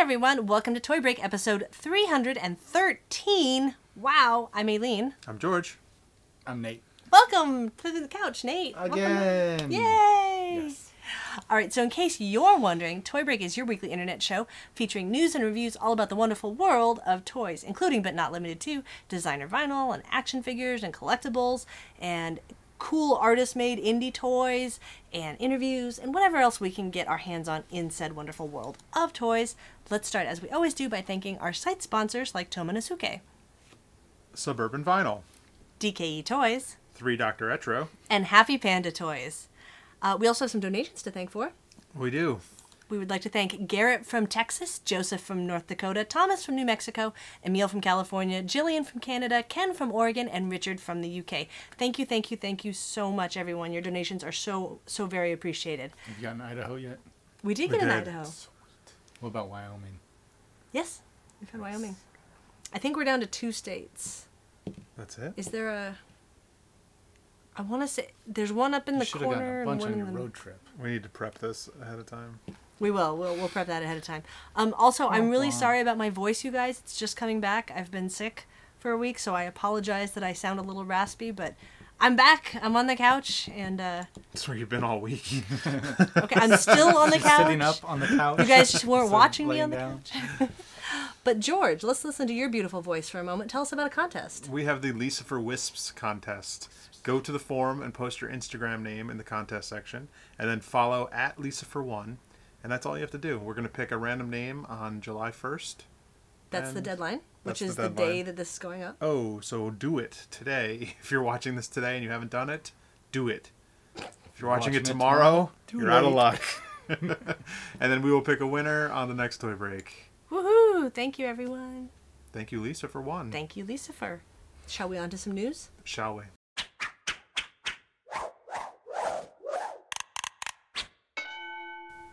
everyone, welcome to Toy Break episode 313. Wow, I'm Aileen. I'm George. I'm Nate. Welcome to the couch, Nate. Again. Yay! Yes. All right, so in case you're wondering, Toy Break is your weekly internet show featuring news and reviews all about the wonderful world of toys, including but not limited to designer vinyl and action figures and collectibles and cool artist-made indie toys and interviews and whatever else we can get our hands on in said wonderful world of toys. Let's start, as we always do, by thanking our site sponsors like Tomonosuke, Suburban Vinyl. DKE Toys, 3 Dr. Etro. and Happy Panda Toys. We also have some donations to thank for. We do. We would like to thank Garrett from Texas, Joseph from North Dakota, Thomas from New Mexico, Emil from California, Jillian from Canada, Ken from Oregon, and Richard from the UK. Thank you, thank you, thank you so much, everyone. Your donations are so very appreciated. Have you gotten Idaho yet? We did We get an did. Idaho. What about Wyoming? Yes, we've had Wyoming. I think we're down to 2 states. That's it? Is there a... I want to say... There's one up in the You should have gotten corner a and bunch one on in your the... road trip. We need to prep this ahead of time. We will. We'll prep that ahead of time. Also, I'm really Womp womp. sorry about my voice, you guys. It's just coming back. I've been sick for a week, so I apologize that I sound a little raspy, but I'm back. I'm on the couch, and That's where you've been all week. okay, I'm still on the Just couch. sitting up on the couch. You guys just weren't instead of watching me laying on the down. couch. But George, let's listen to your beautiful voice for a moment. Tell us about a contest. We have the Lisa for Wisps contest. Go to the forum and post your Instagram name in the contest section, and then follow at Lisa for One, and that's all you have to do. We're going to pick a random name on July 1st. That's the And deadline, which that's is the the day deadline. that this is going up. Oh, so do it today. If you're watching this today and you haven't done it, do it. If you're watching it tomorrow, too you're out of late. luck. And then we will pick a winner on the next Toy Break. Woohoo! Thank you, everyone. Thank you, Lisa, for one. Thank you, Lisa, for... Shall we on to some news? Shall we?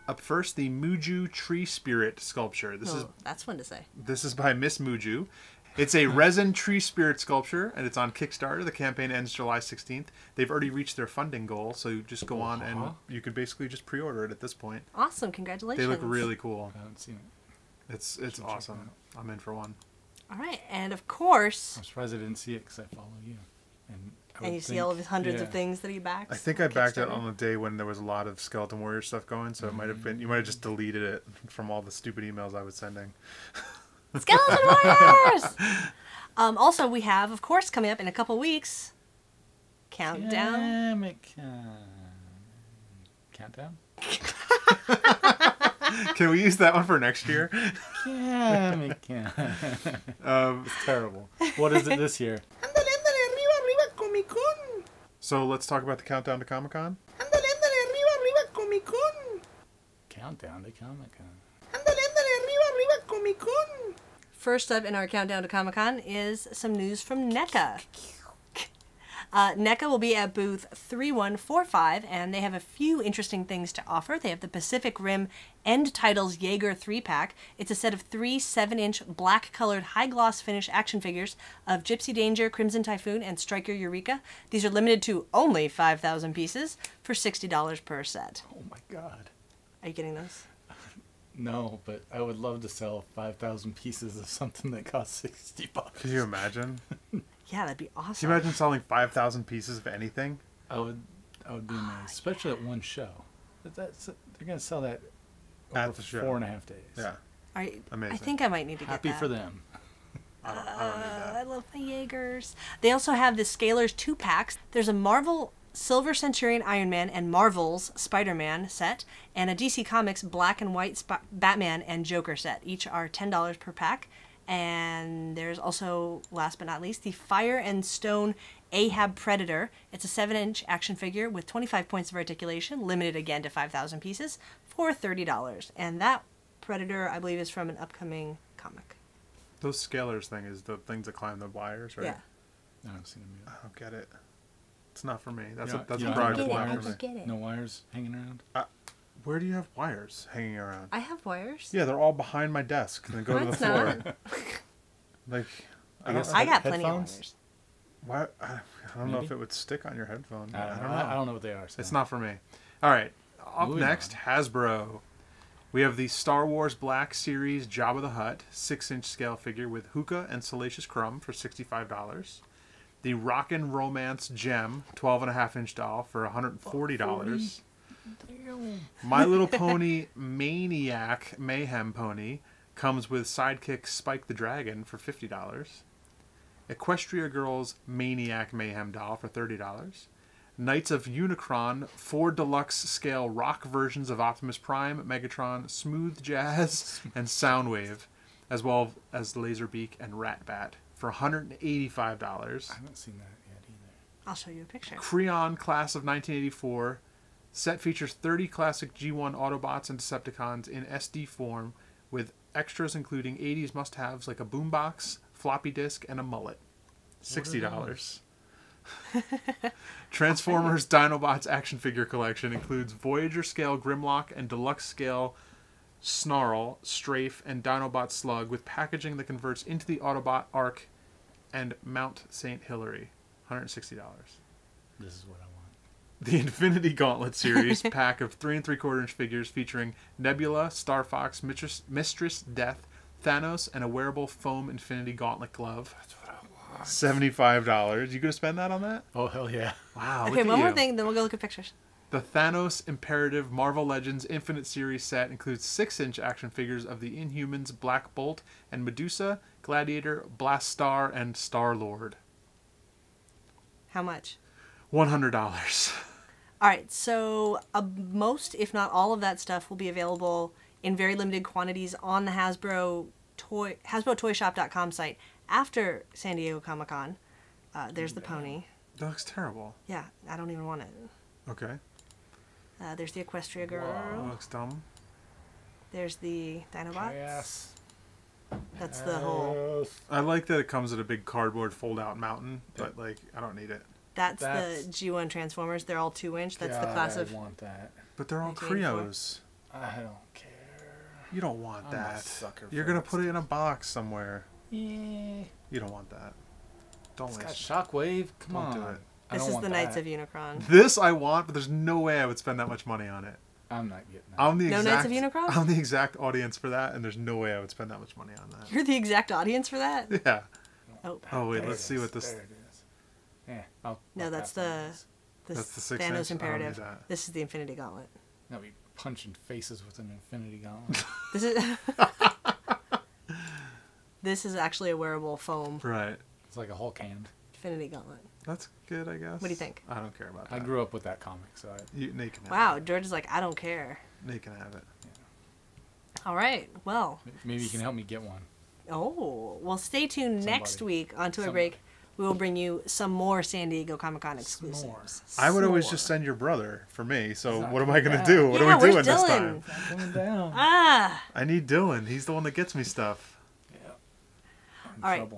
Up first, the Muju Tree Spirit sculpture. That's fun to say. This is by Miss Muju. It's a resin tree spirit sculpture, and it's on Kickstarter. The campaign ends July 16th. They've already reached their funding goal, so you just go on and you could basically just pre-order it at this point. Awesome. Congratulations. They look really cool. I haven't seen it. It's check awesome. I'm in for one. All right. And of course... I'm surprised I didn't see it because I follow you. I And would you see think- all of his hundreds of yeah. things that he backs. I think I backed it Kickstarter. on the day when there was a lot of Skeleton Warrior stuff going, so it might have been, you might have just deleted it from all the stupid emails I was sending. Skeleton Warriors! Also, we have, of course, coming up in a couple weeks, Countdown. Countdown? Can we use that one for next year? It's terrible. What is it this year? So let's talk about the Countdown to Comic-Con. Countdown to Comic-Con. First up in our Countdown to Comic-Con is some news from NECA. NECA will be at booth 3145, and they have a few interesting things to offer. They have the Pacific Rim End Titles Jaeger 3-pack. It's a set of 3 7-inch black-colored high-gloss finish action figures of Gypsy Danger, Crimson Typhoon, and Striker Eureka. These are limited to only 5,000 pieces for $60 per set. Oh my god. Are you getting those? No, but I would love to sell 5,000 pieces of something that costs $60. Can you imagine? Yeah, that'd be Can awesome. you imagine selling 5,000 pieces of anything? I would be amazed, especially at one show. They're gonna sell that At over the show. 4.5 days. Yeah. Amazing. I think I might need to get Happy that. for them. I don't need that. I love the Jaegers. They also have the Scalers 2-packs. There's a Marvel Silver Centurion Iron Man and Marvel's Spider-Man set, and a DC Comics Black and White Batman and Joker set. Each are $10 per pack. And there's also, last but not least, the Fire and Stone Ahab Predator. It's a 7-inch action figure with 25 points of articulation, limited again to 5,000 pieces, for $30. And that Predator, I believe, is from an upcoming comic. Those scalers thing is the things that climb the wires, right? Yeah. I haven't seen them I yet. don't get it. It's not for me. That's You a don't project have line wires? for me. get it. No wires hanging around? Where do you have wires hanging around? I have wires. Yeah, they're all behind my desk. And then go to the Mine's floor. not. Like, I guess I got plenty of headphones? wires. why? I don't know if Maybe? it would stick on your headphone. I don't know what they are. So. It's not for me. All right. Up Moving next, on. Hasbro. We have the Star Wars Black Series Jabba the Hutt 6-inch scale figure with Hookah and Salacious Crumb for $65. The Rockin' Romance Gem 12.5-inch doll for $140. My Little Pony Maniac Mayhem Pony comes with Sidekick Spike the Dragon for $50. Equestria Girls Maniac Mayhem doll for $30. Knights of Unicron 4 deluxe scale rock versions of Optimus Prime, Megatron, Smooth Jazz, and Soundwave, as well as Laserbeak and Ratbat for $185. I haven't seen that yet either. I'll show you a picture. Creon Class of 1984 set features 30 classic G1 Autobots and Decepticons in SD form with extras including 80s must-haves like a boombox, floppy disk, and a mullet. $60. Transformers Dinobots action figure collection includes Voyager scale Grimlock and deluxe scale Snarl, Strafe, and Dinobot Slug with packaging that converts into the Autobot Arc and Mount St. Hilary. $160. This is what I want. The Infinity Gauntlet series pack of 3 3/4-inch figures featuring Nebula, Star Fox, Mistress Death, Thanos, and a wearable foam Infinity Gauntlet glove. That's what I want. $75. You gonna spend that on that? Oh, hell yeah. Wow. Okay, look at one more you. thing, then we'll go look at pictures. The Thanos Imperative Marvel Legends Infinite Series set includes 6-inch action figures of the Inhumans Black Bolt and Medusa, Gladiator, Blast Star, and Star-Lord. How much? $100. All right, so most, if not all of that stuff will be available in very limited quantities on the HasbroToyShop.com site after San Diego Comic-Con. There's the pony. That looks terrible. Yeah, I don't even want it. Okay. There's the Equestria Girl. That looks dumb. There's the Dinobots. Yes. That's the whole... I like that it comes with a big cardboard fold-out mountain, but like I don't need it. That's the G1 Transformers. They're all 2-inch. That's the class I of... want that. But they're all 1984. Creos. I don't care. You don't want I'm a that. sucker You're for gonna that put it in a box somewhere. Yeah. You don't want that. Don't It's got waste. Shockwave. Come Don't on. do it. I This don't is want the Knights that. of Unicron. This I want, but there's no way I would spend that much money on it. I'm not getting that. I'm the No exact, Knights of Unicron? I'm the exact audience for that, and there's no way I would spend that much money on that. You're the exact audience for that? Yeah. Oh, Oh wait, There let's it see is. what this. There it is. Yeah. I'll that's pass on the... this. That's the 6-inch? I Thanos don't Imperative. need that. This is the Infinity Gauntlet. I'll be punching faces with an Infinity Gauntlet. This is... This is actually a wearable foam Right. It's like a Hulk hand. Infinity Gauntlet. That's good, I guess. What do you think? I don't care about that. I grew up with that comic, so Nate can have Wow, it. George is like, I don't care. Nate can have it. All right, well. maybe you can help me get one. Oh, well, stay tuned next Somebody. week onto a Somebody. break. We will bring you some more San Diego Comic-Con S'more. exclusives. I would always S'more. just send your brother for me. So He's not what am I coming gonna do? What Yeah, are we doing where's this Dylan? time? It's not coming down. Ah, I need Dylan. He's the one that gets me stuff. Yeah. I'm in All right. trouble.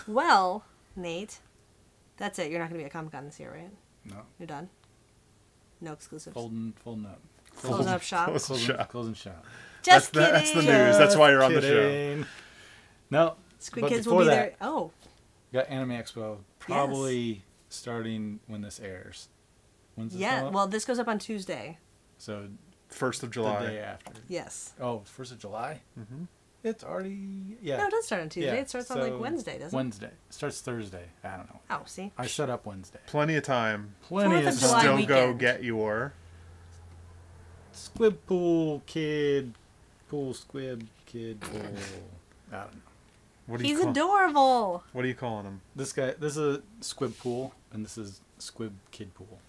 well, Nate, that's it. You're not going to be at Comic-Con this year, right? No. You're done? No exclusives? Folding up. Closing up shop? Closing shop. Closing shop. Just That's the kidding. news. That's why you're on the show. Kidding. No. Squid but Kids before will be that, there. Oh, Got Anime Expo probably starting when this airs. When's this yeah. come up? Well, this goes up on Tuesday. So 1st of the July. day after. Yes. Oh, 1st of July? Mm-hmm. It's already, yeah. No, it does start on Tuesday. Yeah, It starts on like so Wednesday, doesn't it? Wednesday. It starts Thursday. I don't know. Oh, see? I set up Wednesday. Plenty of time. Plenty 4th of of July time. Still go weekend. get your. Squib pool kid. Pool squib kid pool. I don't know. What do you He's call? adorable. What are you calling him? This is a squib pool, and this is squib kid pool.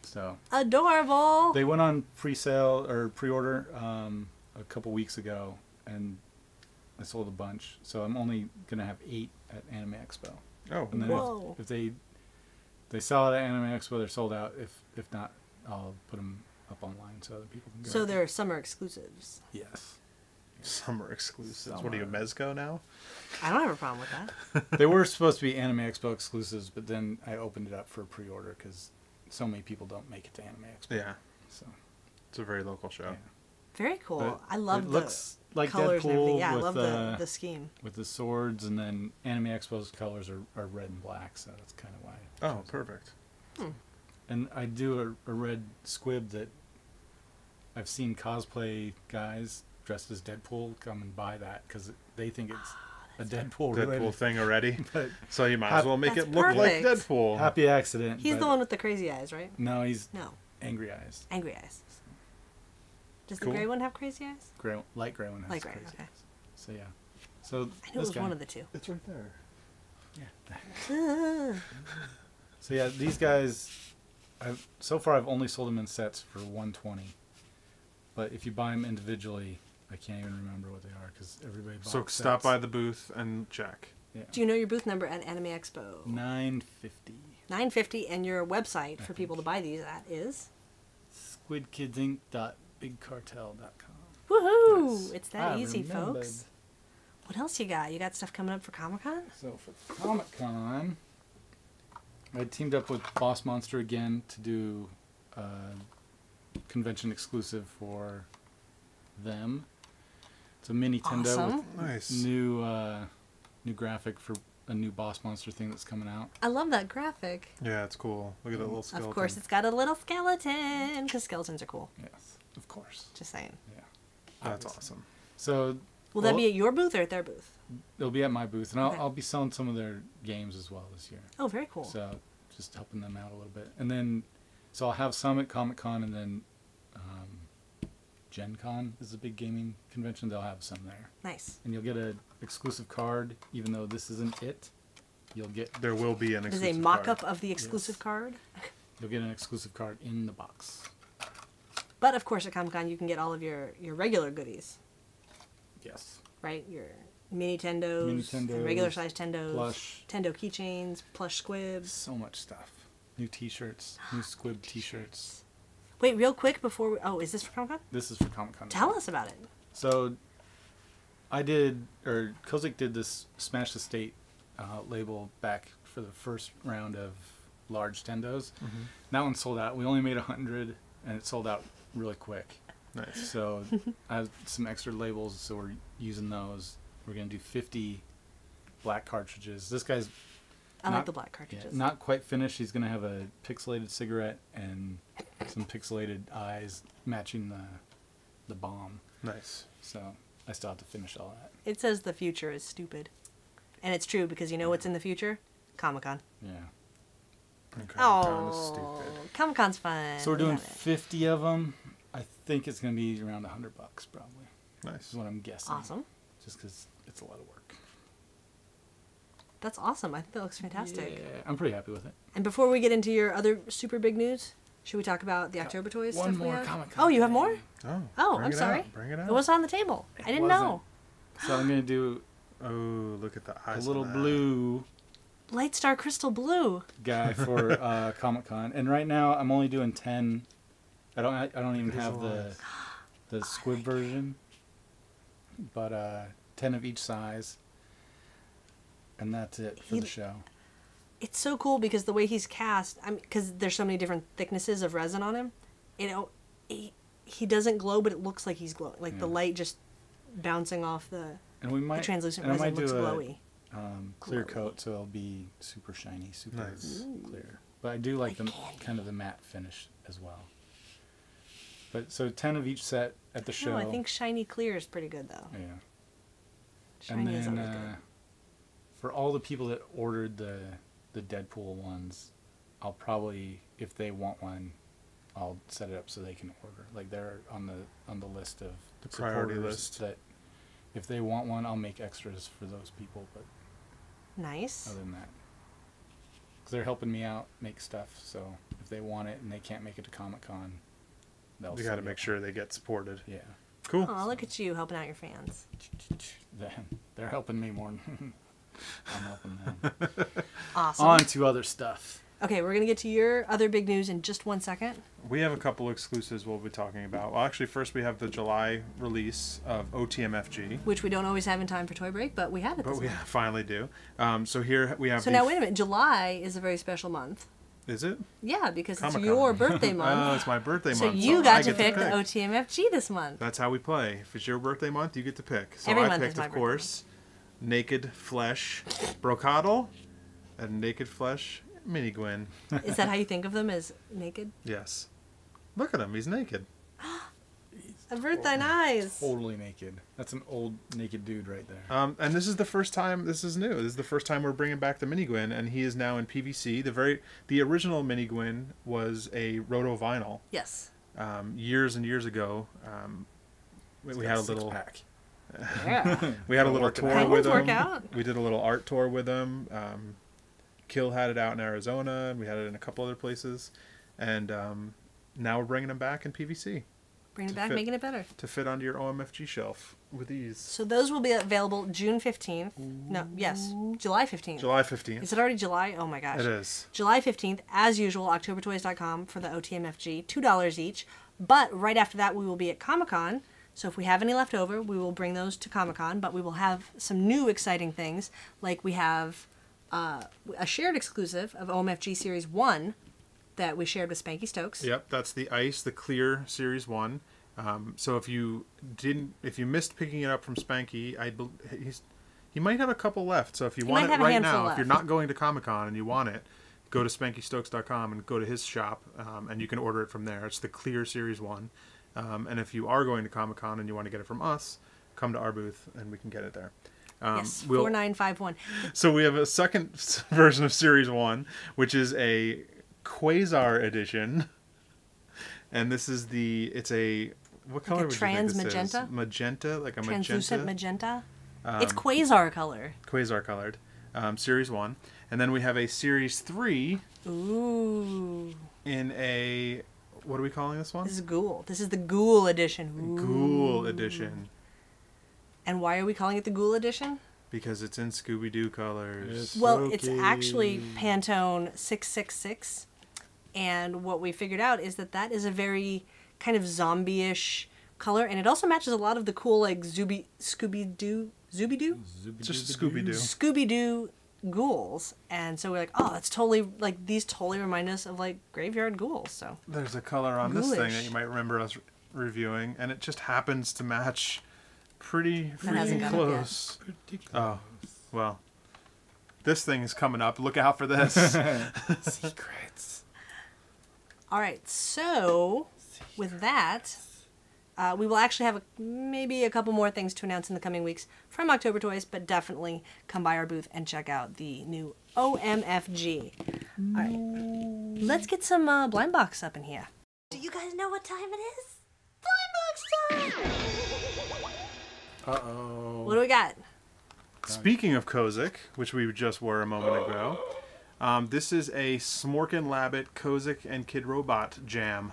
So Adorable. they went on pre-sale or pre-order a couple weeks ago, and I sold a bunch. So I'm only gonna have 8 at Anime Expo. Oh, And then Whoa. if they sell it at Anime Expo, they're sold out. If not, I'll put them up online so other people can go. So they're summer exclusives. Yes, summer exclusives. What are you, Summer. Mezco now? I don't have a problem with that. they were supposed to be Anime Expo exclusives, but then I opened it up for pre-order because so many people don't make it to Anime Expo. Yeah, So it's a very local show. yeah. Very cool. But I love it the looks like colors and everything. Deadpool Yeah, I with love the scheme. with the swords, and then Anime Expo's colors are red and black, so that's kind of why. Oh, perfect. And I do a red squib that I've seen cosplay guys dressed as Deadpool come and buy that because they think it's a Deadpool thing already. But so you might as well make That's it look like perfect. Deadpool. happy accident. He's but the one with the crazy eyes, right? No, he's No, angry eyes. angry eyes. Does Cool. the gray one have crazy eyes? Light gray one has Light gray, crazy okay. eyes. So yeah. So I knew it this was guy. one of the two. It's right there. So yeah, these guys, so far I've only sold them in sets for $120. But if you buy them individually, I can't even remember what they are because everybody bought So sets. stop by the booth and check. Yeah. Do you know your booth number at Anime Expo? $9.50. $9.50, and your website for people to buy these at is? SquidKidsInc.BigCartel.com. Woohoo! Yes. It's that I easy, remembered. folks. What else you got? You got stuff coming up for Comic-Con? So for Comic-Con, I teamed up with Boss Monster again to do a convention exclusive for them. It's a mini Nintendo Awesome. with Nice. new graphic for a new Boss Monster thing that's coming out. I love that graphic. Yeah, it's cool. Look at that little skeleton. Of course, it's got a little skeleton, because skeletons are cool. Yes, of course. Just saying. Yeah, That's obviously. awesome. So Will that be at your booth or at their booth? it'll be at my booth, and Okay. I'll be selling some of their games as well this year. Oh, very cool. So just helping them out a little bit. And then, so I'll have some at Comic Con, and then Gen Con is a big gaming convention. They'll have some there. Nice. And you'll get an exclusive card, even though this isn't it. You'll get There will be an There's exclusive a mock-up card. of the exclusive card. you'll get an exclusive card in the box. But, of course, at Comic-Con, you can get all of your regular goodies, Yes. right? Your mini Tendos, Mini Tendos, regular-sized Tendos, plush. Tendo keychains, plush squibs. So much stuff. New T-shirts, new Squib T-shirts. Wait, real quick before we... Oh, is this for Comic-Con? This is for Comic Con. Tell us about it. So, Kozik did this Smash the State label back for the first round of large Tendos. Mm-hmm. That one sold out. We only made 100, and it sold out really quick. Nice. So, I have some extra labels, so we're using those. We're going to do 50 black cartridges. This guy's I Not- like the black yeah, cartridges. not quite finished. He's going to have a pixelated cigarette and some pixelated eyes matching the bomb. Nice. So, I still have to finish all that. It says the future is stupid. And it's true, because you know what's in the future? Comic-Con. Yeah. Okay. Oh, Stupid. Comic-Con's fun. So we're We doing love it. 50 of them. I think it's going to be around $100 probably. Nice. Is what I'm guessing. Awesome. Just because it's a lot of work. That's awesome. I think that looks fantastic. Yeah, I'm pretty happy with it. And before we get into your other super big news, should we talk about the October toys One stuff we more have? Comic-Con Oh, you have thing. more? Oh, bring I'm it sorry. Out. Bring it out. It was on the table. I didn't know. So I'm going to do Oh, look at the a eyes. little on that. blue Light Star Crystal Blue. guy for Comic-Con. And right now I'm only doing 10. I don't even his have eyes. the squib version. But 10 of each size. And that's it for the show. It's so cool because the way he's cast, because there's so many different thicknesses of resin on him, he doesn't glow, but it looks like he's glowing. Like the Yeah. light just bouncing off the And we might translucent and I resin might looks do glowy. clear Glowy. coat, so it'll be super shiny, super Nice. clear. But I do like Like the candy. kind of the matte finish as well. But so 10 of each set at the show. No, I think shiny clear is pretty good though. Yeah. Shiny And is then always good. for all the people that ordered the Deadpool ones, I'll probably, if they want one, I'll set it up so they can order. Like they're on the list of The priority supporters list. that if they want one, I'll make extras for those people. But Nice. other than that, because they're helping me out make stuff, so if they want it and they can't make it to Comic-Con, they'll You set got to it make up. sure they get supported. Yeah. Cool. Oh, look at you helping out your fans. They're helping me more than I'm helping them. Awesome. On to other stuff. Okay, we're going to get to your other big news in just 1 second. We have a couple exclusives we'll be talking about. Well, actually, first we have the July release of OTMFG. Which we don't always have in time for Toy Break, but we have it But this we month. finally do. So here we have So now, wait a minute. July is a very special month. Is it? Yeah, because Comic-Con. it's your birthday Oh, month. it's my birthday so month. you I got to get pick the OTMFG this month. That's how we play. If it's your birthday month, you get to pick. So Every I month is picked, my of birthday course, Naked Flesh Brocadle and Naked Flesh Mini Gwen. Is that how you think of them, as naked? Yes. Look at him. He's naked. Avert thine eyes. Totally naked. That's an old naked dude right there. And this is the first time. This is new. This is the first time we're bringing back the Mini Gwyn, and he is now in PVC. The original Mini Gwyn was a roto vinyl. Yes. Years and years ago. We had a little pack. Yeah. we had a little tour Penguins with him. work out. We did a little art tour with him. Kill had it out in Arizona, and we had it in a couple other places, and now we're bringing them back in PVC. Bringing it back, making it better. To fit onto your OMFG shelf with ease. So those will be available June 15th. No, yes, July 15th. July 15th. Is it already July? Oh my gosh. It is. July 15th, as usual, OctoberToys.com for the OTMFG, $2 each. But right after that, we will be at Comic-Con. So if we have any left over, we will bring those to Comic-Con. But we will have some new exciting things, like we have a shared exclusive of OMFG Series 1 that we shared with Spanky Stokes. Yep, that's the Ice, the Clear Series 1. So if you missed picking it up from Spanky, he might have a couple left. So if you want it right now, if you're not going to Comic-Con and you want it, go to SpankyStokes.com and go to his shop, and you can order it from there. It's the Clear Series 1. And if you are going to Comic-Con and you want to get it from us, come to our booth and we can get it there. Yes, 4951. So we have a second version of Series 1, which is a Quasar edition. And this is what color would you think this is? Magenta, like a translucent magenta. It's Quasar color. Quasar colored. Series 1. And then we have a Series 3. Ooh. In a... What are we calling this one? This is Ghoul. This is the Ghoul edition. Ooh. Ghoul edition. And why are we calling it the Ghoul edition? Because it's in Scooby-Doo colors. It's actually Pantone 666. And what we figured out is that is a very kind of zombie-ish color. And it also matches a lot of the cool, like, Scooby-Doo? Zooby-Doo? Just Scooby-Doo. Scooby-Doo ghouls. And so we're like, oh, that's totally, like, these totally remind us of, like, graveyard ghouls. So there's a color on this thing that you might remember us reviewing, and it just happens to match pretty close. Oh, well. This thing is coming up. Look out for this. Secrets. All right, so with that, we will actually have maybe a couple more things to announce in the coming weeks from October Toys, but definitely come by our booth and check out the new OMFG. All right, let's get some blind box up in here. Do you guys know what time it is? Blind box time! Uh-oh. What do we got? Speaking of Kozik, which we just were a moment ago, this is a Smorkin' Labbit Kozik and Kid Robot jam.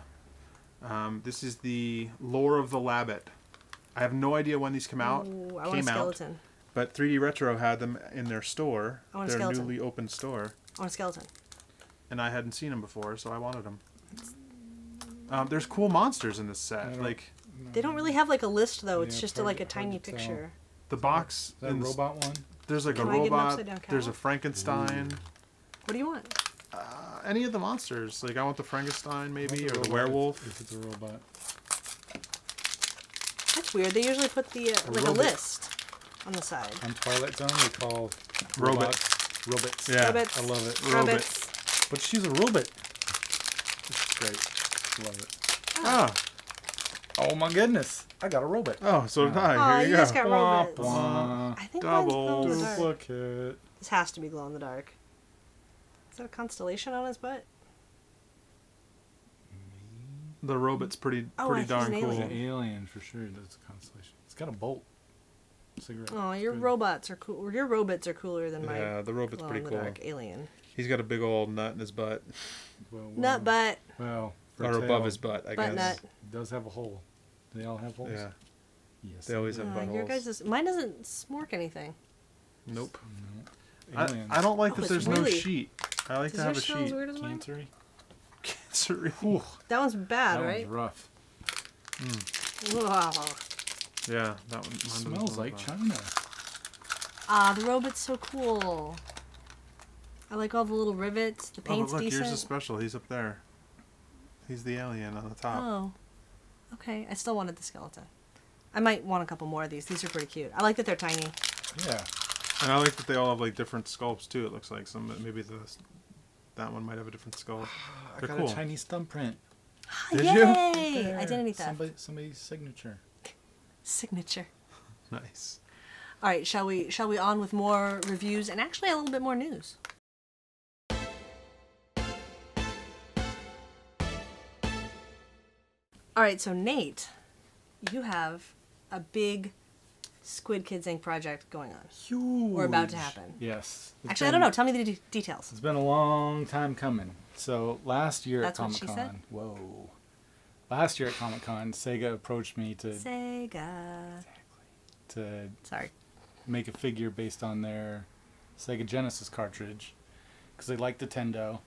This is the Lore of the Labbit. I have no idea when these came out. Ooh, I want a skeleton. But 3D Retro had them in their store, their newly opened store. I want a skeleton. And I hadn't seen them before, so I wanted them. There's cool monsters in this set. They don't really have like a list though. It's just like a tiny picture. The box. Is that a robot one? There's like a robot. There's a Frankenstein. What do you want? Any of the monsters. Like I want the Frankenstein maybe, or the werewolf. If it's a robot. That's weird. They usually put the like a list on the side. On Twilight Zone, they call Robits. Yeah, Robits. I love it. Robits. But she's a robot. It's great. Love it. Oh. Oh my goodness! I got a robot. Oh, so did I. Oh, Here you just got Wah, Robits. wah. I think Double mine's glow in the dark. Duplicate. This has to be glow in the dark. Is that a constellation on his butt? The robot's pretty I think darn he's an cool. An alien for sure. That's a constellation. It's got a bolt. Cigarette. Oh, your Good. robots are cool. Your robots are cooler than my Yeah, the robot's pretty cool. glow-in-the-dark alien. He's got a big old nut in his butt. Well, Nut butt. Well, for Or a above tail, his butt, I Butt guess. nut. It does have a hole. Do they all have holes? Yeah. Yes. They always have Your buttholes. guys' mine doesn't smork anything. Nope. No. Aliens. I don't like Oh, that it's there's really- no sheet. I like Does to have a yours smell as sheet. weird as mine? Cancery. Cancery. That one's bad, That right? one's rough. Wow. Yeah, that one. It smells like China. Ah, the robot's so cool. I like all the little rivets. The Oh, paint's but look, decent. here's a special. He's up there. He's the alien on the top. Oh. Okay, I still wanted the skeleton. I might want a couple more of these. These are pretty cute. I like that they're tiny. Yeah. And I like that they all have like different sculpts too. It looks like maybe that one might have a different sculpt. I They're got cool. a Chinese thumbprint. Did Yay! you? There, Identity theft. Somebody's signature. Signature. Nice. All right, shall we on with more reviews and actually a little bit more news? All right, so Nate, you have a big Squid Kids Ink project going on. Huge. Or about to happen. Yes. Actually, I don't know. Tell me the details. It's been a long time coming. So last year That's at what she Comic said? Con, whoa. Last year at Comic Con, Sega approached me to Sega. Sorry. make a figure based on their Sega Genesis cartridge because they like Nintendo,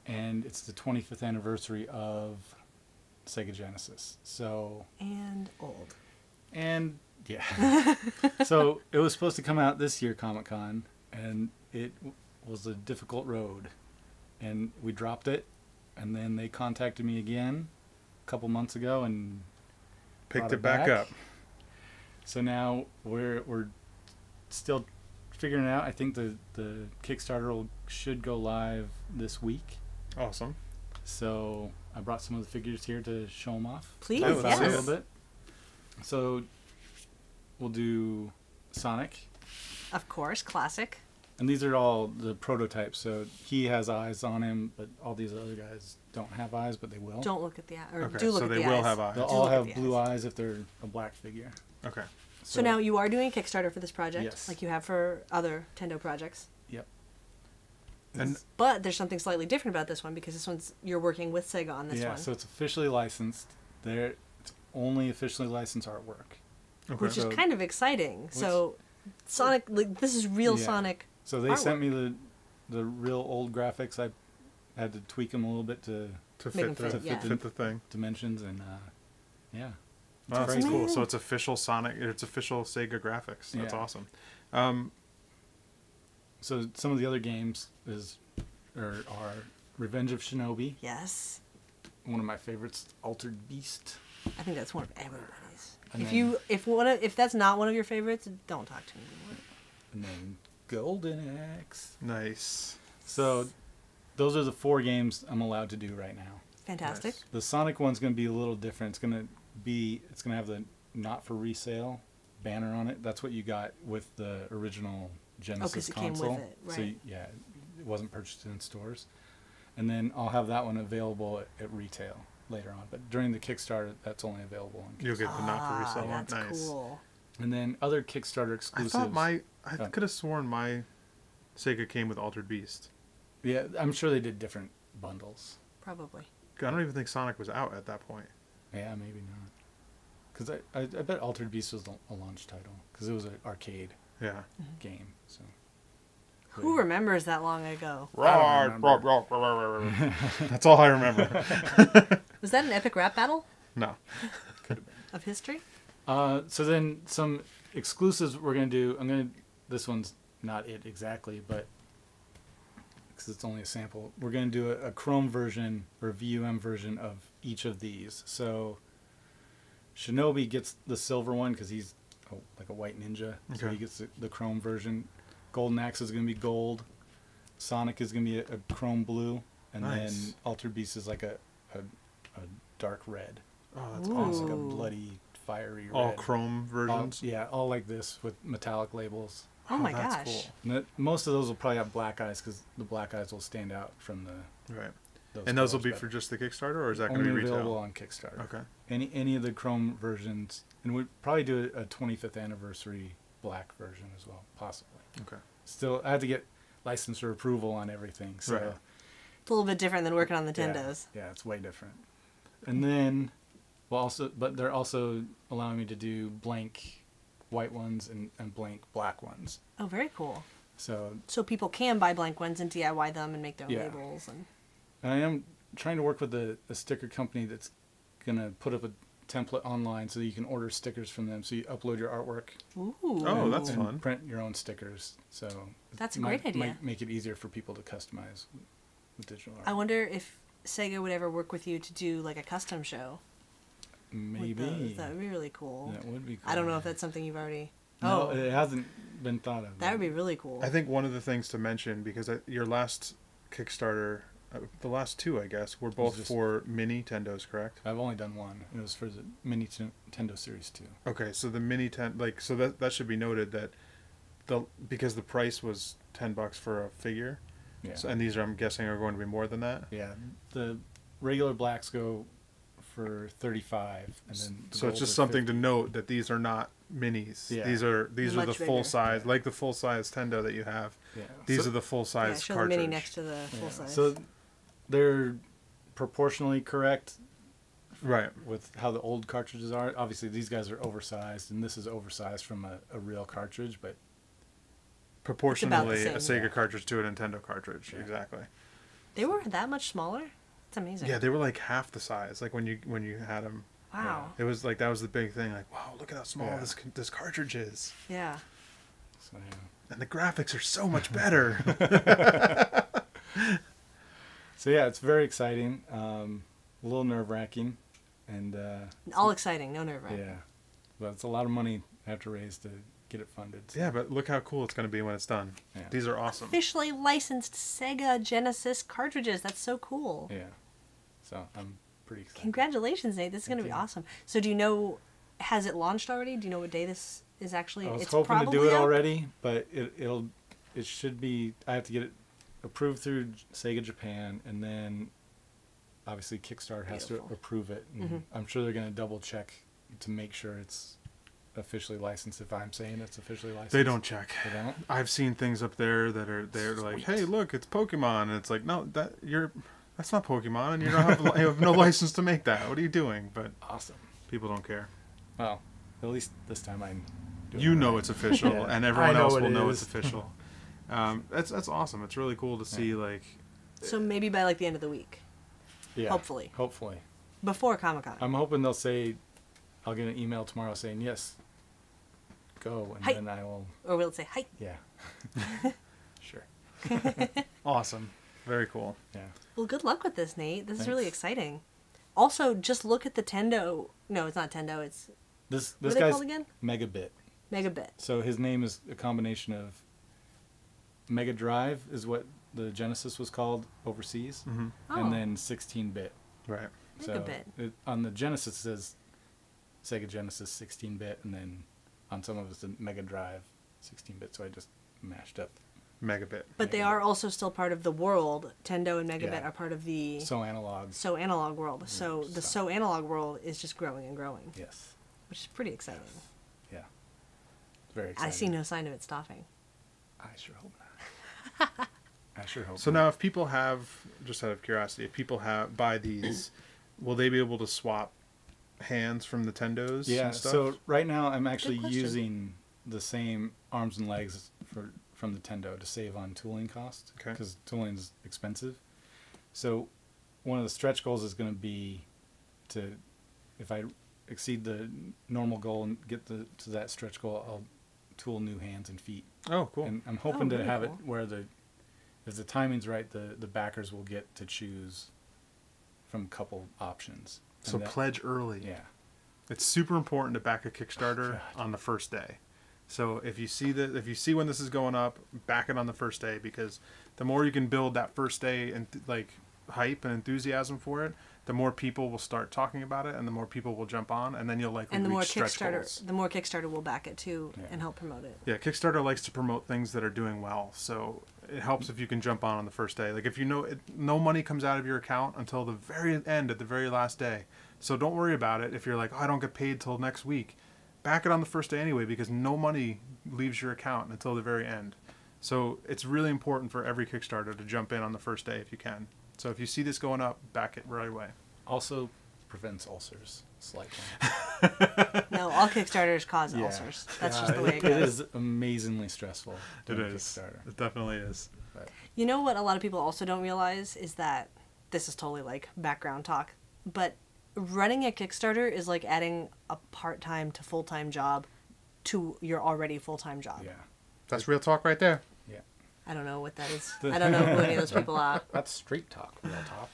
and it's the 25th anniversary of Sega Genesis. So And old. and yeah, so it was supposed to come out this year Comic Con, and it was a difficult road, and we dropped it, and then they contacted me again a couple months ago and Picked brought it back up. So now we're still figuring it out. I think the Kickstarter should go live this week. Awesome. So I brought some of the figures here to show them off. Please, Talk about it yes. a little bit. So we'll do Sonic, Of course, classic. and these are all the prototypes. So he has eyes on him, but all these other guys don't have eyes, but they will. Don't look at the eye. Or Okay, do look so at they the will eyes. have eyes. They'll Do all look at have the blue eyes. eyes if they're a black figure. Okay. So now you are doing a Kickstarter for this project, Yes. like you have for other Nintendo projects. Yep. And But there's something slightly different about this one because this one's you're working with Sega on this yeah, one, so it's officially licensed. It's only officially licensed artwork. okay. which is So- kind of exciting. So Sonic, like this is real Yeah. Sonic. So they sent me the real old graphics. I had to tweak them a little bit to to Make 'em fit the fit, yeah. fit the thing. dimensions, and yeah. Oh, that's That's cool. amazing. So it's official Sonic. It's official Sega graphics. That's Yeah. awesome. So some of the other games are Revenge of Shinobi, Yes, one of my favorites, Altered Beast. I think that's one of everybody's. And If that's not one of your favorites, don't talk to me anymore. And then Golden Axe. Nice. So those are the 4 games I'm allowed to do right now. Fantastic. Nice. The Sonic one's going to be a little different. It's going to have the not for resale banner on it. That's what you got with the original Genesis 'cause it came with console. it, So right. yeah, it wasn't purchased in stores. And then I'll have that one available at retail later on. But during the Kickstarter, that's only available on Kickstarter. You'll get the not for resale one. That's Nice. cool. And then other Kickstarter I exclusives. thought I Oh. could have sworn my Sega came with Altered Beast. Yeah, I'm sure they did different bundles. Probably. I don't even think Sonic was out at that point. Yeah, maybe not. Because I bet Altered Beast was a launch title. Because it was an arcade Yeah. game. So. Who remembers that long ago? I don't That's all I remember. Was that an epic rap battle No. of history? So then some exclusives we're going to do. This one's not it exactly, but because it's only a sample, we're going to do a Chrome version or VUM version of each of these. So Shinobi gets the silver one because he's like a white ninja. So Okay. he gets the Chrome version. Golden Axe is going to be gold. Sonic is going to be a Chrome blue. And Nice. then Altered Beast is like a dark red. Oh, that's Ooh. It's awesome. like a bloody, fiery red. All chrome All, versions. yeah, all like this with metallic labels. Oh my that's gosh. cool. And most of those will probably have black eyes because the black eyes will stand out from the. Right. And those will be colors for better. just the Kickstarter, or is that going Only to be retail? available on Kickstarter. Okay. Any of the Chrome versions, and we'd probably do a 25th anniversary black version as well, possibly. Okay. Still, I had to get licensor approval on everything, so Right. It's a little bit different than working on Nintendos. Yeah, it's way different. And then, but they're also allowing me to do blank white ones and blank black ones. Oh, very cool. So So people can buy blank ones and DIY them and make their own Yeah. labels. And I am trying to work with a sticker company that's going to put up a template online so that you can order stickers from them. So you upload your artwork ooh. Oh, that's and fun. print your own stickers. So That's a it great idea. might make it easier for people to customize with digital art. I wonder if Sega would ever work with you to do like a custom show. with Maybe. those. That would be really cool. That would be cool. I don't know if that's something you've already. No, Oh, it hasn't been thought of. that would be really cool. I think one of the things to mention, because your last Kickstarter the last two, I guess, were both just- for mini Tendos, correct? I've only done one. It was for the mini Nintendo Series 2. Okay, so the mini so that should be noted that because the price was $10 for a figure, Yeah. so, and these I'm guessing are going to be more than that. Yeah. The regular blacks go for 35, and then the So it's gold just are something 50. to note that these are not minis. Yeah. These are the Much full bigger. size, Yeah. like the full size Tendo that you have. Yeah. These So- are the full Yeah, size show cartridge. the mini next to the full yeah. size. So they're proportionally correct Right. with how the old cartridges are. Obviously, these guys are oversized, and this is oversized from a real cartridge, but Proportionally, same, a Sega yeah. cartridge to a Nintendo cartridge. Yeah. Exactly. They were that much smaller? It's amazing. Yeah, they were like half the size. Like when you had them, Wow. it was like that was the big thing. Like, wow, look at how small Yeah. this cartridge is, Yeah. so yeah. and the graphics are so much better. So yeah, it's very exciting. A little nerve wracking, and All exciting, no nerve wracking. yeah, but it's a lot of money I have to raise to get it funded. So, Yeah, but look how cool it's going to be when it's done. Yeah. These are awesome. Officially licensed Sega Genesis cartridges. That's so cool. Yeah. So I'm pretty excited. Congratulations, Nate. This is going to Thank be you. awesome. So do you know, has it launched already? Do you know what day this is actually? I was It's hoping to do probably it out? already, but it should be. I have to get it approved through Sega Japan, and then obviously Kickstarter has Beautiful. to approve it. And Mhm. I'm sure they're going to double check to make sure it's officially licensed. If I'm saying it's officially licensed, They don't check. They don't. I've seen things up there that are they're like, Sweet. hey, look, it's Pokemon, and it's like, no, that's not Pokemon, and you don't have you have no license to make that. What are you doing? But Awesome. people don't care. Well, at least this time I'm. Doing You it know right. it's official, Yeah. and I everyone know else it will know is. it's official. That's awesome. It's really cool to see like So maybe by like the end of the week, Yeah. Hopefully. Hopefully. before Comic-Con. I'm hoping they'll say, I'll get an email tomorrow saying yes. Go, and Hi. then I will. Or will it say, hi? Yeah. Sure. awesome, very cool. Yeah. Well, good luck with this, Nate. This is Thanks. really exciting. Also, just look at the Tendo. No, it's not Tendo. It's This what are they guy's called again? Megabit. Megabit. So his name is a combination of Mega Drive is what the Genesis was called overseas, Mm-hmm. Oh. and then 16-bit. Right. So Megabit. on the Genesis it says Sega Genesis 16-bit, and then on some of it's the Mega Drive 16-bit. So I just mashed up. Megabit. But they are also still part of the world. Tendo and Megabit Yeah. are part of the So analog. So Analog world. So the so- So Analog world is just growing and growing, Yes. which is pretty exciting. Yeah. It's very exciting. I see no sign of it stopping. I sure hope not. I sure hope So not. now, if people have, just out of curiosity, if people buy these, will they be able to swap hands from the Tendos Yeah, and stuff? so right now I'm actually question. using the same arms and legs from the Tendo to save on tooling cost. Okay. Because tooling's expensive. So one of the stretch goals is going to be to, if I exceed the normal goal and get to that stretch goal, I'll tool new hands and feet. Oh, cool. And I'm hoping to really have cool. it where if the timing's right, the backers will get to choose from a couple options. So And that- pledge early. Yeah. It's super important to back a Kickstarter God. on the first day. So if you see when this is going up, back it on the first day, because the more you can build that first day and like hype and enthusiasm for it, the more people will start talking about it, and the more people will jump on, and then you'll likely And the more reach stretch goals. Kickstarter will back it too Yeah. and help promote it. Yeah, Kickstarter likes to promote things that are doing well, so it helps if you can jump on the first day. Like if you know no money comes out of your account until the very end, at the very last day. So don't worry about it if you're like, oh, I don't get paid till next week. Back it on the first day anyway, because no money leaves your account until the very end. So it's really important for every Kickstarter to jump in on the first day if you can. So if you see this going up, back it right away. Also prevents ulcers slightly. No, all Kickstarters cause Yeah. ulcers. That's just the way it It goes. is amazingly stressful. It doing is. Kickstarter. It definitely is. But You know what a lot of people also don't realize is that this is totally like background talk, but running a Kickstarter is like adding a part-time to full-time job to your already full-time job. yeah, That's real talk right there. yeah. I don't know what that is. I don't know who any of those people are. That's street talk, real talk.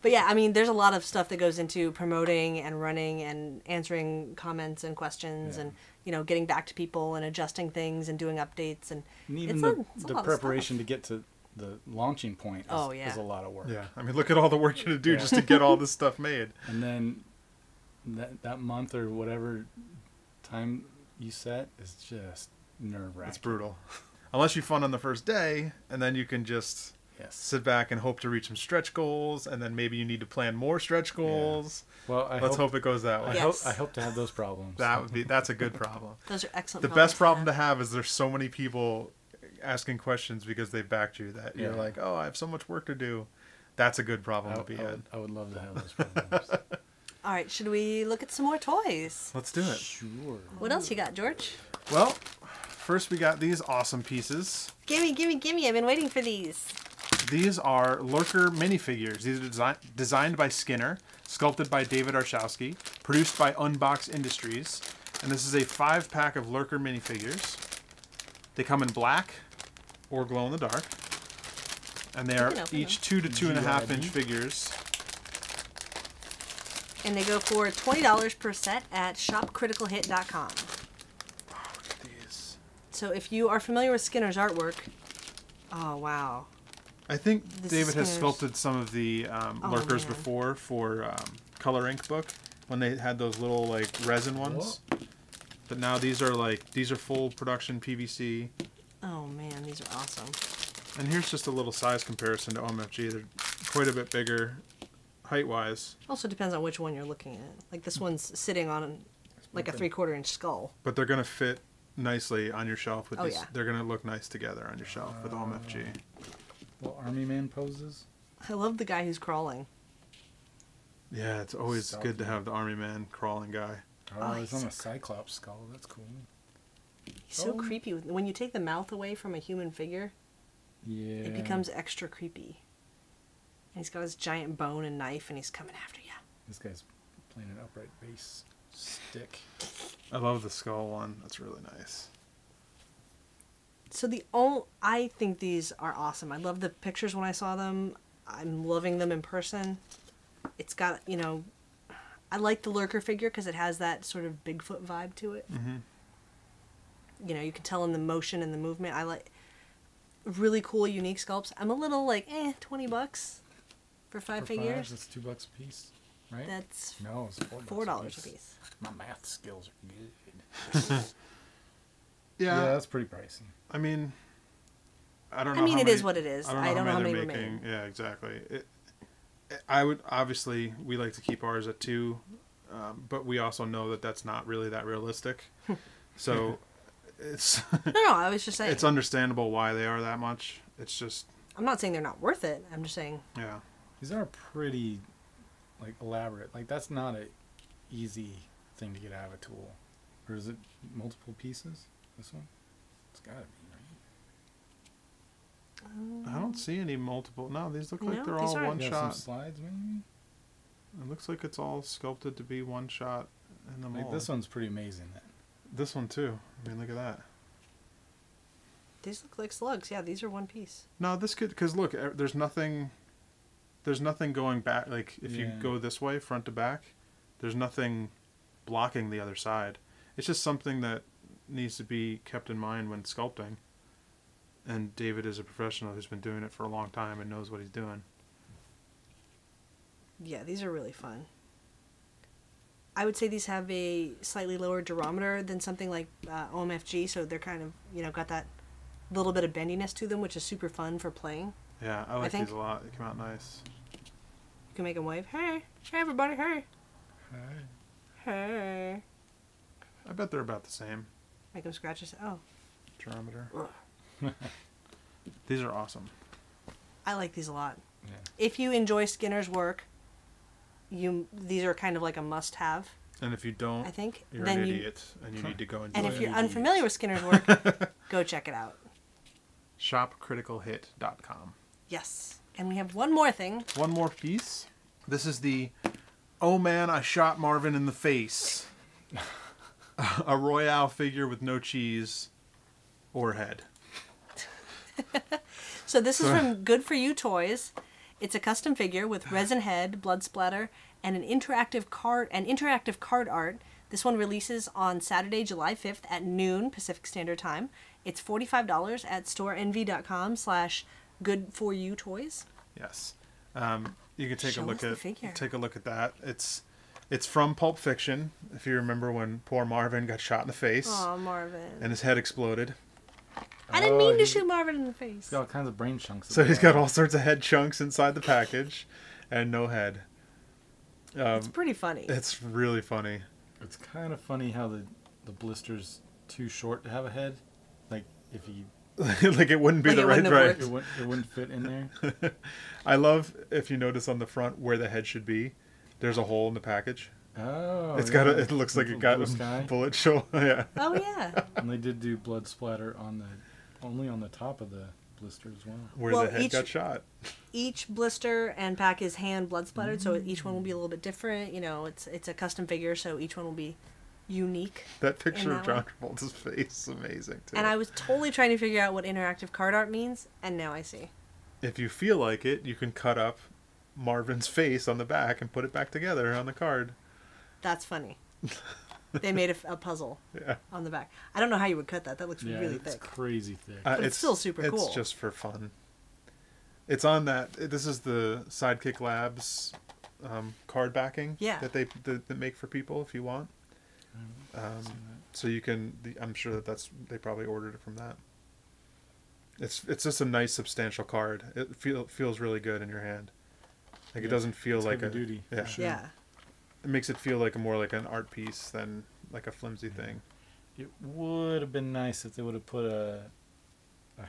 But yeah, I mean, there's a lot of stuff that goes into promoting and running and answering comments and questions Yeah. and, you know, getting back to people and adjusting things and doing updates. And And even it's the a lot of preparation stuff. to get to the launching point is a lot of work. Yeah, I mean, look at all the work you had to do just to get all this stuff made. And then that month or whatever time you set is just nerve-wracking. It's brutal. Unless you fun on the first day, and then you can just sit back and hope to reach some stretch goals, and then maybe you need to plan more stretch goals. Yeah. Well, let's hope it goes that way. I hope to have those problems. That's a good problem. Those are excellent. The best problem to have is there's so many people asking questions because they backed you that you're like, oh, I have so much work to do. That's a good problem to be in. I would love to have those problems. All right, should we look at some more toys? Let's do it. Sure. What else you got, George? Well, first we got these awesome pieces. Gimme, gimme, gimme. I've been waiting for these. These are Lurker minifigures. These are designed by Skinner, sculpted by David Arshowski, produced by Unbox Industries, and this is a 5-pack of Lurker minifigures. They come in black or glow in the dark, and they are each 2 to 2.5 inch figures. And they go for $20 per set at shopcriticalhit.com. Oh, look at these. So if you are familiar with Skinner's artwork, oh wow. I think David has sculpted some of the Lurkers before for Color Ink book when they had those little like resin ones. Whoa. But now these are full production PVC. Oh man, these are awesome. And here's just a little size comparison to OMFG. They're quite a bit bigger height-wise. Also depends on which one you're looking at. Like this one's sitting on like a 3/4 inch skull. But they're gonna fit nicely on your shelf with these. Yeah. They're gonna look nice together on your shelf with OMFG. Little army man poses. I love the guy who's crawling. Yeah, it's always good to have the army man crawling guy. Oh, he's on a Cyclops skull. That's cool. He's so creepy. When you take the mouth away from a human figure, it becomes extra creepy. And he's got his giant bone and knife, and he's coming after you. This guy's playing an upright bass stick. I love the skull one. That's really nice. So I think these are awesome. I love the pictures when I saw them. I'm loving them in person. It's got, I like the Lurker figure because it has that sort of Bigfoot vibe to it. Mm-hmm. You can tell in the motion and the movement. I like really cool, unique sculpts. I'm a little like, $20 for 5 figures. That's $2 a piece, right? That's it's $4 a piece. My math skills are good. Yeah, that's pretty pricey. I mean, I don't know. It is what it is. I don't know how many we're making. Yeah, exactly. I would obviously we like to keep ours at 2, but we also know that that's not really that realistic. So it's no. I was just saying it's understandable why they are that much. It's just I'm not saying they're not worth it. I'm just saying these are pretty elaborate. That's not a easy thing to get out of a tool, or is it multiple pieces? This one, it's gotta be, right? I don't see any multiple. No, these look like they're all one shot. Some slides, maybe. It looks like it's all sculpted to be one shot in the mold. This one's pretty amazing. Then. This one too. I mean, look at that. These look like slugs. Yeah, these are one piece. No, this could because look, there's nothing going back. Like if you go this way, front to back, there's nothing blocking the other side. It's just something that needs to be kept in mind when sculpting. And David is a professional who's been doing it for a long time and knows what he's doing. Yeah, these are really fun. I would say these have a slightly lower durometer than something like OMFG, so they're kind of, got that little bit of bendiness to them, which is super fun for playing. Yeah, I like these a lot. They come out nice. You can make them wave. Hey everybody, hey. Hey. I bet they're about the same. Make them scratch us. Oh. Durometer. These are awesome. I like these a lot. Yeah. If you enjoy Skinner's work, these are kind of like a must-have. And if you don't, I think you're an idiot, and you need to go and. And if you're unfamiliar with Skinner's work, go check it out. Shopcriticalhit.com. Yes, and we have one more thing. One more piece. This is the "Oh man, I shot Marvin in the face." A Royale figure with no cheese or head. So this is from Good For You Toys. It's a custom figure with resin head, blood splatter, and an interactive card art. This one releases on Saturday, July 5th at noon Pacific Standard Time. It's $45 at storenvy.com/GoodForYou. good for you toys. Yes. You can take Show a look us the at figure. that. It's from Pulp Fiction. If you remember when poor Marvin got shot in the face Aw, Marvin. and his head exploded. I didn't mean to shoot Marvin in the face. He's got all kinds of brain chunks. So he's got all sorts of head chunks inside the package and no head. It's pretty funny. It's really funny. It's kind of funny how the blister's too short to have a head. Like if you Like it wouldn't be Like the it right wouldn't have right. it wouldn't fit in there. I love if you notice on the front where the head should be. There's a hole in the package. Oh, It's yeah. got it looks like it got Blue a sky. bullet show. Yeah. Oh, yeah. And they did do blood splatter only on the top of the blister as well. Where Well, the head each- got shot. Each blister and pack is hand blood splattered, so each one will be a little bit different. You know, it's a custom figure, so each one will be unique. That picture in of that John Travolta's face is amazing too. And I was totally trying to figure out what interactive card art means, and now I see. If you feel like it, you can cut up Marvin's face on the back and put it back together on the card. That's funny. They made a puzzle Yeah. on the back. I don't know how you would cut that. That looks Yeah, really it's thick. crazy thick. But it's still super cool. It's just for fun. It's on that. This is the Sidekick Labs card backing. Yeah. That they make for people if you want. So you can. I'm sure that's they probably ordered it from that. It's just a nice substantial card. It feels really good in your hand. Like it doesn't feel It's like heavy duty, for Yeah. sure. Yeah. It makes it feel like more like an art piece than like a flimsy thing. It would have been nice if they would have put a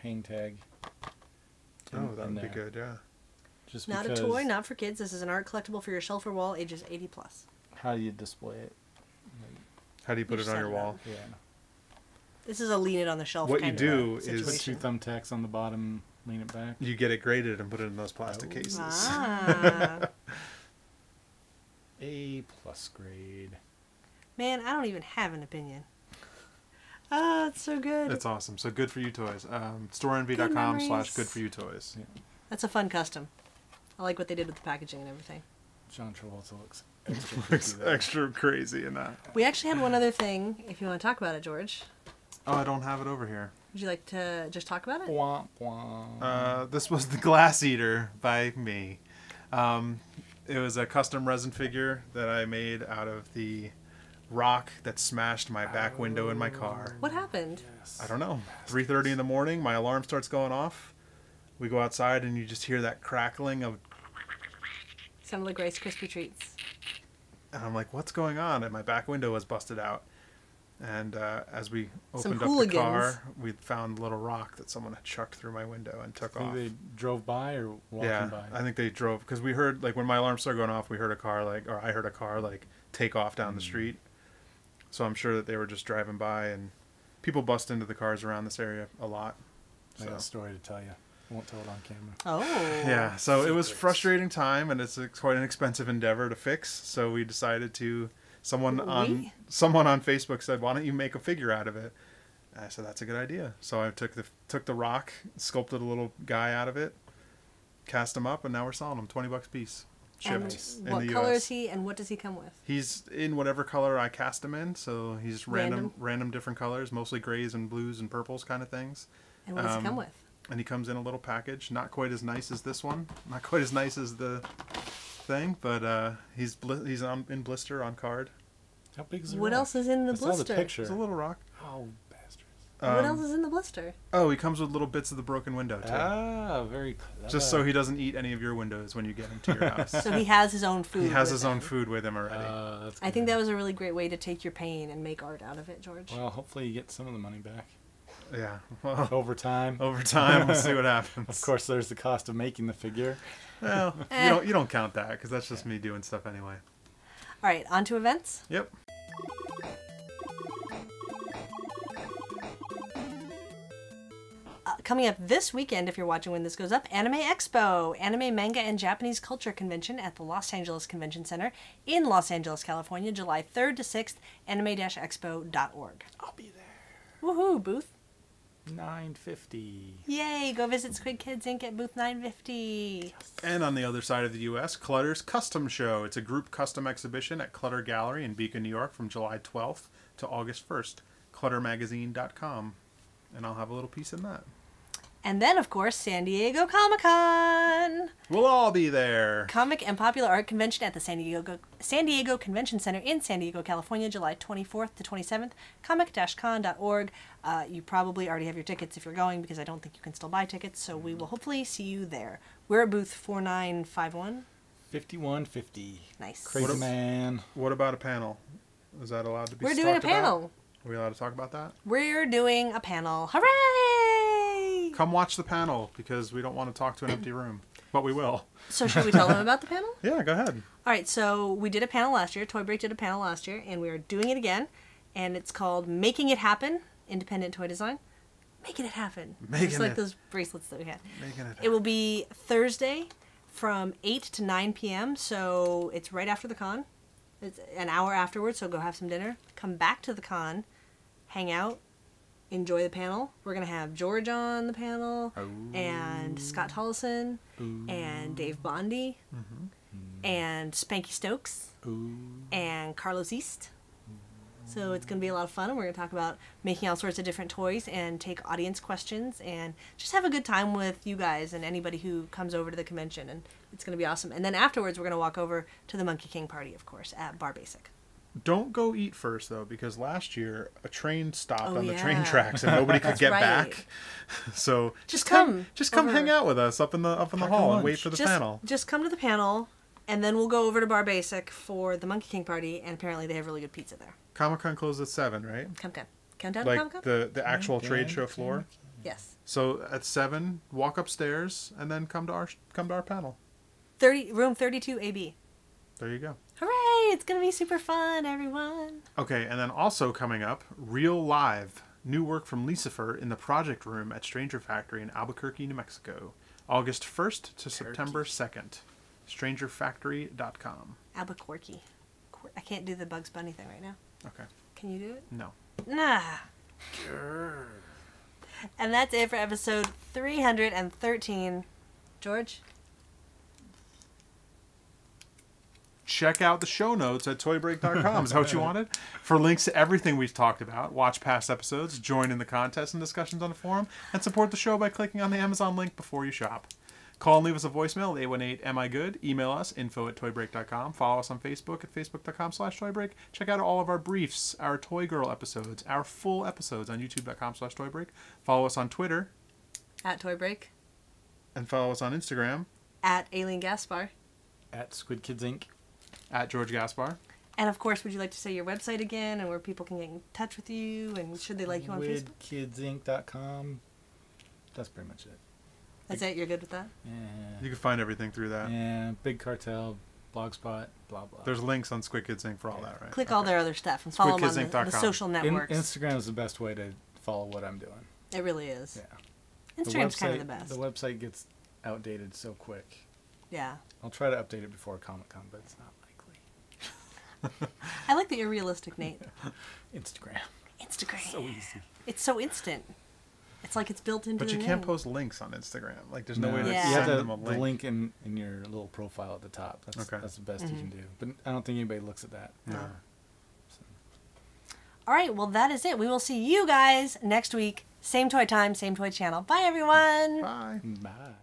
hang tag. Oh, that in would be there. good. Yeah. Just Not because a toy, not for kids. This is an art collectible for your shelf or wall, ages 80 plus. how do you display it? Like, How do you put You it on set your it wall? up. yeah. This is a lean it on the shelf What you kind do of is- Put situation. two thumbtacks on the bottom, lean it back. You get it graded and put it in those plastic Oh. cases. Ah. A+ grade. Man, I don't even have an opinion. Ah, it's so good. It's awesome. So Good For You Toys. Good StoreNV.com/goodforyoutoys. Yeah. That's a fun custom. I like what they did with the packaging and everything. John Travolta looks extra Looks creepy there. extra crazy in that. We actually had one other thing, if you want to talk about it, George. Oh, I don't have it over here. Would you like to just talk about it? Womp womp. This was the Glass Eater by me. It was a custom resin figure that I made out of the rock that smashed my back window in my car. What happened? Yes. I don't know. 3:30 in the morning, my alarm starts going off. We go outside and you just hear that crackling of, Sounded like Rice Krispie treats. and I'm like, what's going on? And my back window was busted out. And as we Some opened up the hooligans. car, we found a little rock that someone had chucked through my window and took I think off. they drove by or walking Yeah, by. I think they drove because we heard like when my alarm started going off, we heard a car I heard a car take off down the street. So I'm sure that they were just driving by, and people bust into the cars around this area a lot. I got So a story to tell you. I won't tell it on camera. Oh. yeah, so it was Secrets. frustrating time, and it's quite an expensive endeavor to fix. So we decided to. Someone on Facebook said, "Why don't you make a figure out of it?" And I said, "That's a good idea." So I took the rock, sculpted a little guy out of it, cast him up, and now we're selling him $20 a piece. And Shipped in what the color US. is he, and what does he come with? He's in whatever color I cast him in, so he's random different colors, mostly grays and blues and purples kind of things. And what does he come with? And he comes in a little package, not quite as nice as this one, not quite as nice as the thing, but he's in blister on card. How big is the What rock? else is in the I saw blister? the picture. It's a little rock. Oh, bastards. What else is in the blister? Oh, he comes with little bits of the broken window too, Ah, very clever. just so he doesn't eat any of your windows when you get him to your house. So he has his own food. He has with his own him. food with him already. That's I think good. that was a really great way to take your pain and make art out of it, George. Well, hopefully you get some of the money back. Yeah. Well, Over time. over time, we'll see what happens. Of course, there's the cost of making the figure. Well, Eh. you don't count that because that's just me doing stuff anyway. All right, on to events. Yep. Coming up this weekend, if you're watching when this goes up, Anime Expo, anime, manga, and Japanese culture convention at the Los Angeles Convention Center in Los Angeles, California, July 3rd to 6th, anime-expo.org. I'll be there. Woohoo, booth. 950. Yay, go visit Squid Kids Ink at booth 950. And on the other side of the U.S., Clutter's Custom Show. It's a group custom exhibition at Clutter Gallery in Beacon, New York from July 12th to August 1st. ClutterMagazine.com. And I'll have a little piece in that. And then, of course, San Diego Comic-Con. We'll all be there. Comic and Popular Art Convention at the San Diego Convention Center in San Diego, California, July 24th to 27th. Comic-con.org. You probably already have your tickets if you're going, because I don't think you can still buy tickets. So we will hopefully see you there. We're at booth 4951. 5150. Nice. Crazy man. What about a panel? Is that allowed to be We're doing a talked about? panel. Are we allowed to talk about that? We're doing a panel. Hooray! Come watch the panel, because we don't want to talk to an empty room. But we will. So should we tell them about the panel? Yeah, go ahead. All right, so we did a panel last year. Toy Break did a panel last year, and we are doing it again. And it's called Making It Happen, Independent Toy Design. Making it happen. Just like those bracelets that we had. Making it happen. It will be Thursday from 8 to 9 p.m., so it's right after the con. It's an hour afterwards, so go have some dinner. Come back to the con, hang out, enjoy the panel. We're going to have George on the panel, and Scott Tollison, and Dave Bondi, and Spanky Stokes, and Carlos East. So it's going to be a lot of fun, and we're going to talk about making all sorts of different toys and take audience questions and just have a good time with you guys and anybody who comes over to the convention, and it's going to be awesome. And then afterwards, we're going to walk over to the Monkey King party, of course, at Bar Basic. Don't go eat first, though, because last year a train stopped on the yeah. train tracks and nobody could get right. back. So Just come come over. hang out with us up in the hall and wait for the panel. Just come to the panel, and then we'll go over to Bar Basic for the Monkey King party, and apparently they have really good pizza there. Comic-Con closed at 7, right? Countdown to Like Comic-Con? the actual trade show floor. Yes. So at 7, walk upstairs and then come to our panel. Room 32 AB. There you go. Hooray! It's going to be super fun, everyone. Okay, and then also coming up, Real Live, new work from Lucifer in the Project Room at Stranger Factory in Albuquerque, New Mexico, August 1st to September 2nd. StrangerFactory.com. Albuquerque. I can't do the Bugs Bunny thing right now. Okay. Can you do it? No. Nah. And that's it for episode 313. George? Check out the show notes at toybreak.com. Is that what you wanted? For links to everything we've talked about, watch past episodes, join in the contests and discussions on the forum, and support the show by clicking on the Amazon link before you shop. Call and leave us a voicemail at 818-AM-I-GOOD. Email us, info@toybreak.com. Follow us on Facebook at facebook.com/toybreak. Check out all of our briefs, our Toy Girl episodes, our full episodes on youtube.com/toybreak. Follow us on Twitter. At Toy Break. And follow us on Instagram. At Aileen Gaspar. At Squid Kids Ink. At George Gaspar. And of course, would you like to say your website again and where people can get in touch with you, and should they like you on Facebook? SquidKidsInk.com. That's pretty much it. That's it? You're good with that? Yeah. You can find everything through that. Yeah, Big Cartel, Blogspot, blah, blah. There's links on Squid Kids Ink for all that, right? Click all their other stuff and follow them on the SquidKidsInk.com. social networks. Instagram is the best way to follow what I'm doing. It really is. Yeah. Instagram's kind of the best. The website gets outdated so quick. Yeah. I'll try to update it before Comic-Con, but it's not likely. I like that you're realistic, Nate. Instagram. Instagram. So easy. It's so instant. It's like it's built into But the you can't name. post links on Instagram. Like, there's no way to Yeah. You send have them a the link. link in your little profile at the top. That's the best you can do. But I don't think anybody looks at that. No. All right, well, that is it. We will see you guys next week. Same toy time, same toy channel. Bye, everyone. Bye. Bye.